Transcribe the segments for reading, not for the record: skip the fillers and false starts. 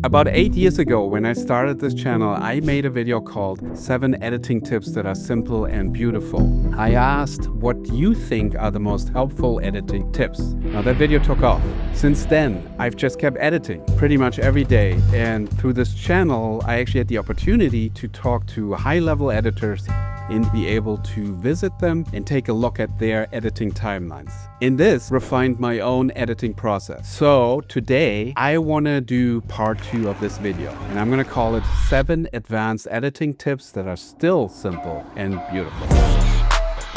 About 8 years ago, when I started this channel, I made a video called 7 editing tips that are simple and beautiful. I asked what you think are the most helpful editing tips. Now that video took off. Since then, I've just kept editing pretty much every day. And through this channel, I actually had the opportunity to talk to high-level editors and be able to visit them and take a look at their editing timelines. In this, refined my own editing process. So today, I want to do part 2 of this video, and I'm going to call it 7 advanced editing tips that are still simple and beautiful.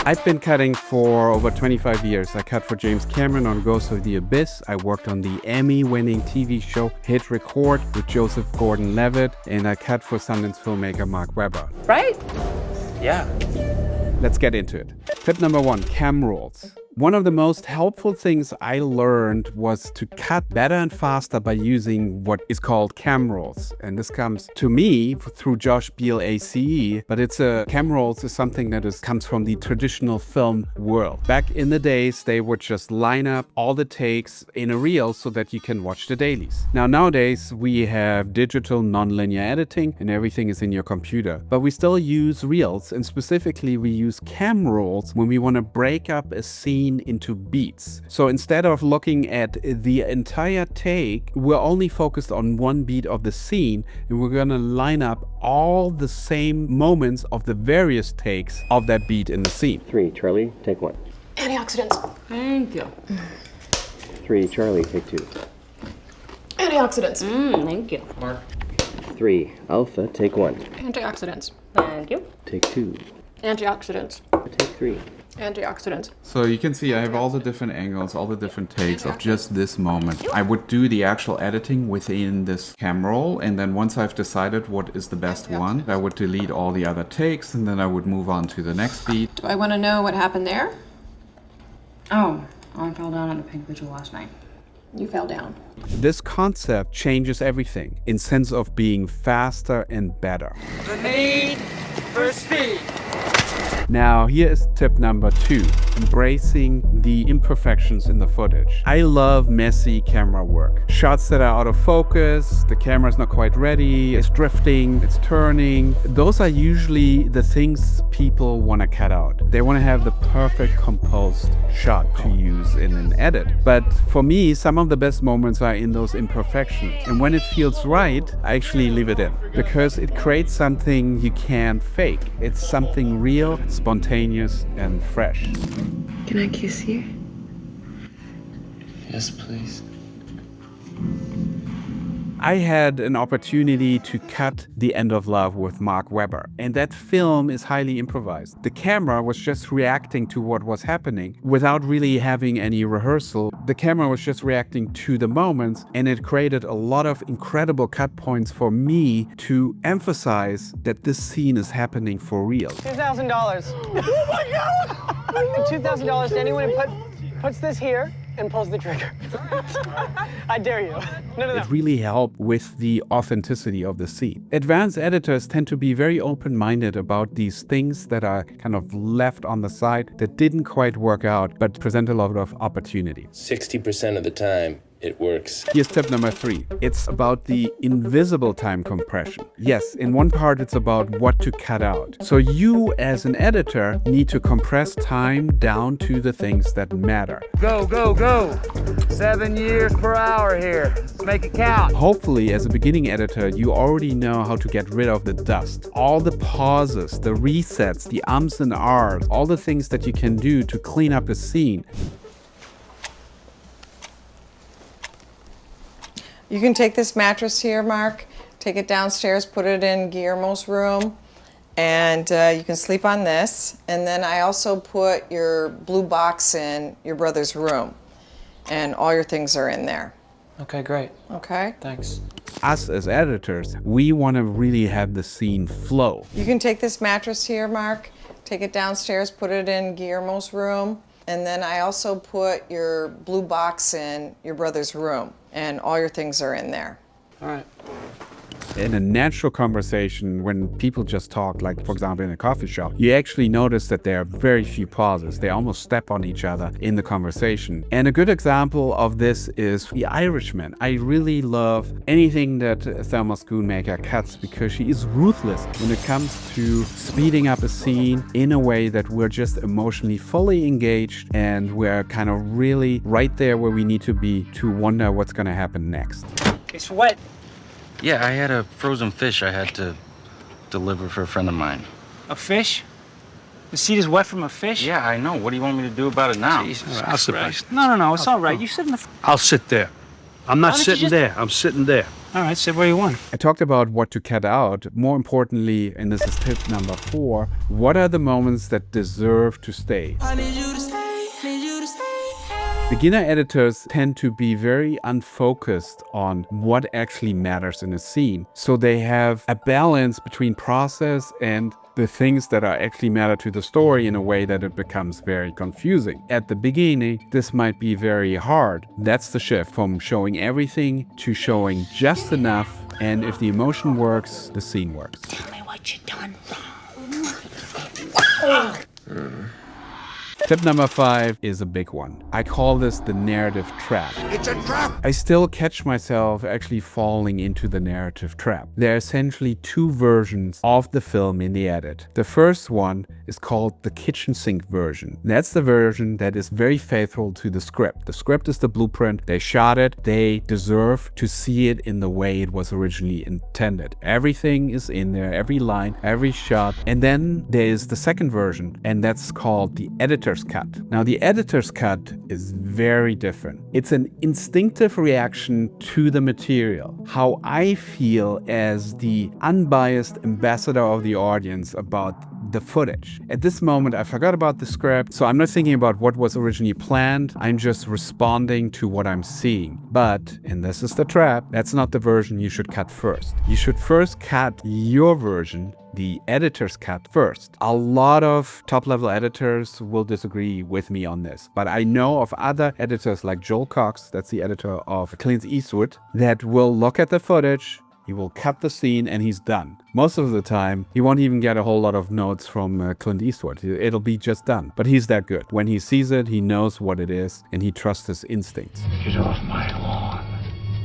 I've been cutting for over 25 years. I cut for James Cameron on Ghost of the Abyss. I worked on the Emmy-winning TV show Hit Record with Joseph Gordon-Levitt, and I cut for Sundance filmmaker Mark Webber. Right? Yeah. Let's get into it. Tip number 1, cam rolls. One of the most helpful things I learned was to cut better and faster by using what is called cam rolls. And this comes to me through Josh Beal ACE, but cam rolls is something that comes from the traditional film world. Back in the days, they would just line up all the takes in a reel so that you can watch the dailies. Now, nowadays, we have digital nonlinear editing and everything is in your computer, but we still use reels, and specifically we use cam rolls when we want to break up a scene into beats. So instead of looking at the entire take, we're only focused on one beat of the scene, and we're gonna line up all the same moments of the various takes of that beat in the scene. 3, Charlie, take 1. Antioxidants. Thank you. 3, Charlie, take 2. Antioxidants. Thank you. Mark. 3, Alpha, take 1. Antioxidants. Thank you. Take 2. Antioxidants. Take 3. Antioxidants. So you can see I have all the different angles, all the different takes of just this moment. I would do the actual editing within this cam roll, and then once I've decided what is the best one, I would delete all the other takes, and then I would move on to the next beat. Do I want to know what happened there? Oh, I fell down at the pink vigil last night. You fell down. This concept changes everything in sense of being faster and better. The need for speed. Now, here is tip number 2, embracing the imperfections in the footage. I love messy camera work. Shots that are out of focus, the camera's not quite ready, it's drifting, it's turning. Those are usually the things people want to cut out. They want to have the perfect composed shot to use in an edit. But for me, some of the best moments are in those imperfections. And when it feels right, I actually leave it in, because it creates something you can't fake. It's something real, spontaneous, and fresh. Can I kiss you? Yes, please. I had an opportunity to cut The End of Love with Mark Webber, and that film is highly improvised. The camera was just reacting to what was happening without really having any rehearsal. The camera was just reacting to the moments, and it created a lot of incredible cut points for me to emphasize that this scene is happening for real. $2,000. Oh my God! $2,000 to anyone who puts this here and pulls the trigger. I dare you. No. It really helped with the authenticity of the scene. Advanced editors tend to be very open-minded about these things that are kind of left on the side that didn't quite work out, but present a lot of opportunity. 60% of the time, it works. Here's tip number 3. It's about the invisible time compression. Yes, in one part it's about what to cut out. So you as an editor need to compress time down to the things that matter. Go, go, go. 7 years per hour here. Let's make it count. Hopefully, as a beginning editor, you already know how to get rid of the dust. All the pauses, the resets, the ums and ahs, all the things that you can do to clean up a scene. You can take this mattress here, Mark, take it downstairs, put it in Guillermo's room, and you can sleep on this. And then I also put your blue box in your brother's room, and all your things are in there. Okay, great. Okay? Thanks. Us as editors, we want to really have the scene flow. You can take this mattress here, Mark, take it downstairs, put it in Guillermo's room, and then I also put your blue box in your brother's room, and all your things are in there. All right. In a natural conversation, when people just talk, like for example in a coffee shop, you actually notice that there are very few pauses. They almost step on each other in the conversation. And a good example of this is The Irishman. I really love anything that Thelma Schoonmaker cuts because she is ruthless when it comes to speeding up a scene in a way that we're just emotionally fully engaged and we're kind of really right there where we need to be to wonder what's going to happen next. It's wet. Yeah, I had a frozen fish I had to deliver for a friend of mine. A fish? The seat is wet from a fish? Yeah, I know. What do you want me to do about it now? Jesus I'll sit Christ. No, it's all right. You sit in the... I'll sit there. I'm not Why don't you sitting just- there. I'm sitting there. All right, sit where you want. I talked about what to cut out. More importantly, and this is tip number 4, what are the moments that deserve to stay? Beginner editors tend to be very unfocused on what actually matters in a scene. So they have a balance between process and the things that are actually matter to the story in a way that it becomes very confusing. At the beginning, this might be very hard. That's the shift from showing everything to showing just enough. And if the emotion works, the scene works. Tell me what you done wrong. Tip number 5 is a big one. I call this the narrative trap. It's a trap! I still catch myself actually falling into the narrative trap. There are essentially 2 versions of the film in the edit. The first one is called the kitchen sink version. That's the version that is very faithful to the script. The script is the blueprint. They shot it. They deserve to see it in the way it was originally intended. Everything is in there, every line, every shot. And then there is the second version, and that's called the editor's cut. Now, the editor's cut is very different. It's an instinctive reaction to the material. How I feel as the unbiased ambassador of the audience about the footage. At this moment, I forgot about the script, so I'm not thinking about what was originally planned. I'm just responding to what I'm seeing. But, and this is the trap, that's not the version you should cut first. You should first cut your version, the editor's cut, first. A lot of top-level editors will disagree with me on this, but I know of other editors like Joel Cox, that's the editor of Clint Eastwood, that will look at the footage, he will cut the scene, and he's done. Most of the time, he won't even get a whole lot of notes from Clint Eastwood. It'll be just done. But he's that good. When he sees it, he knows what it is, and he trusts his instincts. Get off my lawn.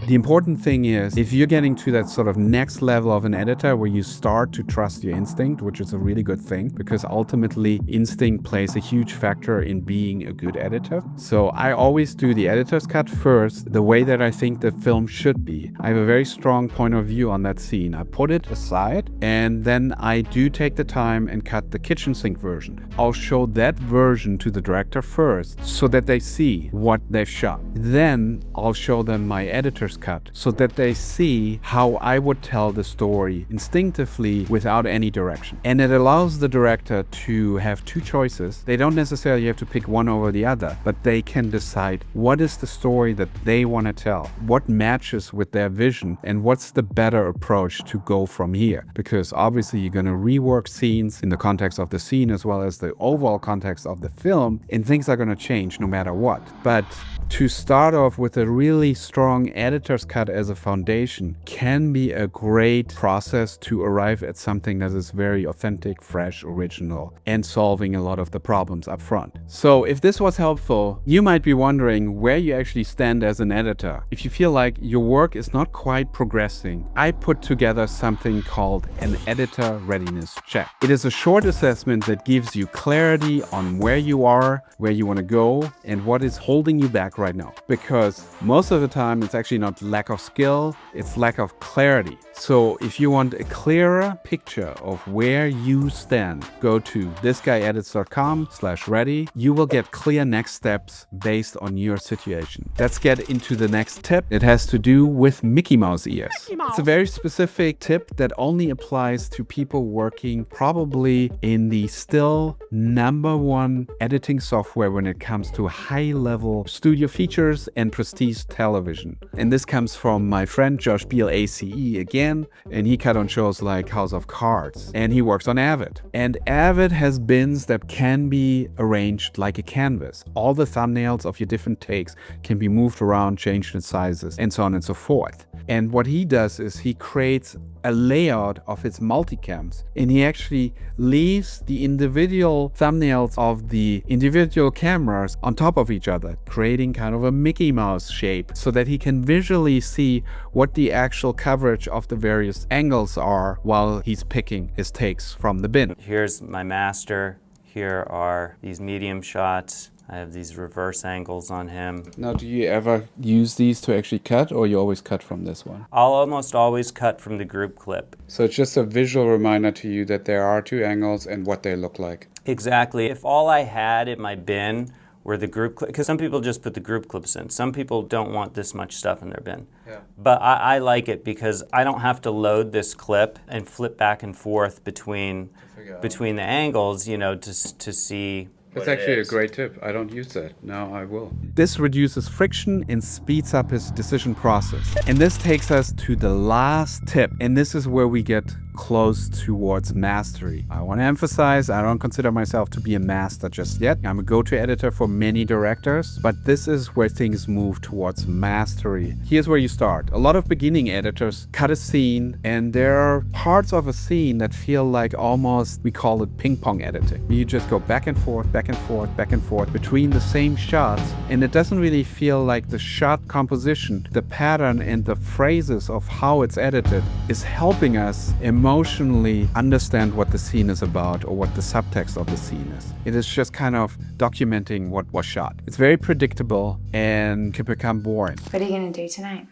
The important thing is, if you're getting to that sort of next level of an editor where you start to trust your instinct, which is a really good thing, because ultimately instinct plays a huge factor in being a good editor. So I always do the editor's cut first, the way that I think the film should be. I have a very strong point of view on that scene. I put it aside, and then I do take the time and cut the kitchen sink version. I'll show that version to the director first, so that they see what they've shot. Then I'll show them my editor's cut so that they see how I would tell the story instinctively without any direction. And it allows the director to have 2 choices. They don't necessarily have to pick one over the other, but they can decide what is the story that they want to tell, what matches with their vision, and what's the better approach to go from here. Because obviously you're going to rework scenes in the context of the scene as well as the overall context of the film, and things are going to change no matter what. But to start off with a really strong editor's cut as a foundation can be a great process to arrive at something that is very authentic, fresh, original, and solving a lot of the problems up front. So if this was helpful, you might be wondering where you actually stand as an editor. If you feel like your work is not quite progressing, I put together something called an editor readiness check. It is a short assessment that gives you clarity on where you are, where you want to go, and what is holding you back right now. Because most of the time it's actually not lack of skill, it's lack of clarity. So if you want a clearer picture of where you stand, go to thisguyedits.com/ready. You will get clear next steps based on your situation. Let's get into the next tip. It has to do with Mickey Mouse ears. It's a very specific tip that only applies to people working probably in the still #1 editing software when it comes to high-level studio features and prestige television. And this comes from my friend Josh Beal, ACE, again. and he cut on shows like House of Cards, and he works on Avid. And Avid has bins that can be arranged like a canvas. All the thumbnails of your different takes can be moved around, changed in sizes, and so on and so forth. And what he does is he creates a layout of his multicams, and he actually leaves the individual thumbnails of the individual cameras on top of each other, creating kind of a Mickey Mouse shape so that he can visually see what the actual coverage of the various angles are while he's picking his takes from the bin. Here's my master. Here are these medium shots. I have these reverse angles on him. Now, do you ever use these to actually cut, or you always cut from this one? I'll almost always cut from the group clip. So it's just a visual reminder to you that there are two angles and what they look like. Exactly. If all I had in my bin were the group clip, because some people just put the group clips in. Some people don't want this much stuff in their bin. Yeah. But I like it because I don't have to load this clip and flip back and forth between the angles, you know, to see. That's actually a great tip. I don't use that. Now I will. This reduces friction and speeds up his decision process. And this takes us to the last tip. And this is where we get close towards mastery. I want to emphasize, I don't consider myself to be a master just yet. I'm a go-to editor for many directors, but this is where things move towards mastery. Here's where you start. A lot of beginning editors cut a scene, and there are parts of a scene that feel like almost, we call it ping pong editing. You just go back and forth, back and forth, back and forth between the same shots, and it doesn't really feel like the shot composition, the pattern and the phrases of how it's edited is helping us emotionally understand what the scene is about or what the subtext of the scene is. It is just kind of documenting what was shot. It's very predictable and can become boring. What are you gonna do tonight?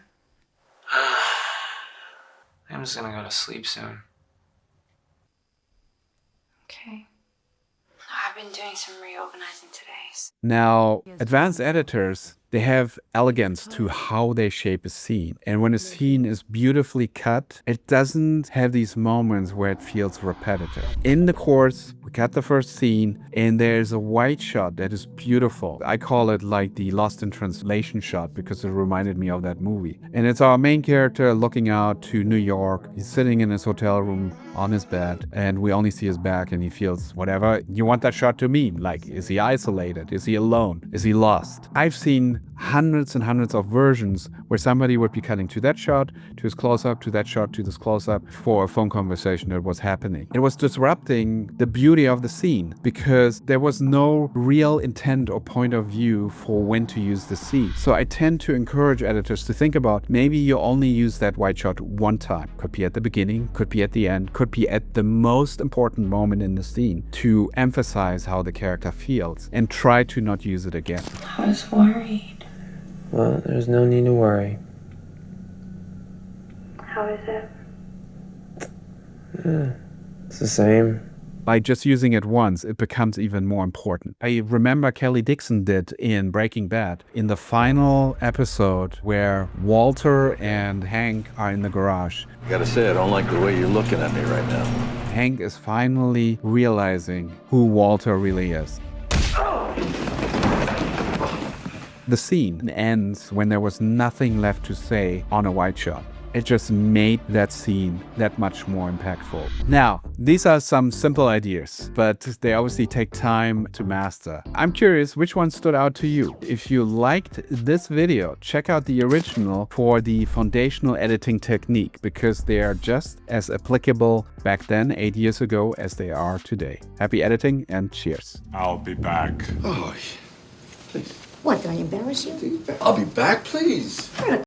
I'm just gonna go to sleep soon. Okay. I've been doing some reorganizing today. Now, advanced editors, they have elegance to how they shape a scene. And when a scene is beautifully cut, it doesn't have these moments where it feels repetitive. In the course, we cut the first scene, and there's a white shot that is beautiful. I call it like the Lost in Translation shot because it reminded me of that movie. And it's our main character looking out to New York. He's sitting in his hotel room on his bed, and we only see his back, and he feels whatever you want that shot to mean. Like, is he isolated? Is he alone? Is he lost? I've seen hundreds and hundreds of versions where somebody would be cutting to that shot, to his close-up, to that shot, to this close-up for a phone conversation that was happening. It was disrupting the beauty of the scene because there was no real intent or point of view for when to use the scene. So I tend to encourage editors to think about maybe you only use that white shot one time. Could be at the beginning, could be at the end, could be at the most important moment in the scene to emphasize how the character feels and try to not use it again. I was worried. Well, there's no need to worry. How is it? It's the same. By just using it once, it becomes even more important. I remember Kelly Dixon did in Breaking Bad, in the final episode where Walter and Hank are in the garage. I gotta say, I don't like the way you're looking at me right now. Hank is finally realizing who Walter really is. The scene ends when there was nothing left to say on a wide shot. It just made that scene that much more impactful. Now, these are some simple ideas, but they obviously take time to master. I'm curious which one stood out to you. If you liked this video, check out the original for the foundational editing technique because they are just as applicable back then, 8 years ago, as they are today. Happy editing and cheers. I'll be back. Oh, please. What, do I embarrass you? I'll be back, please.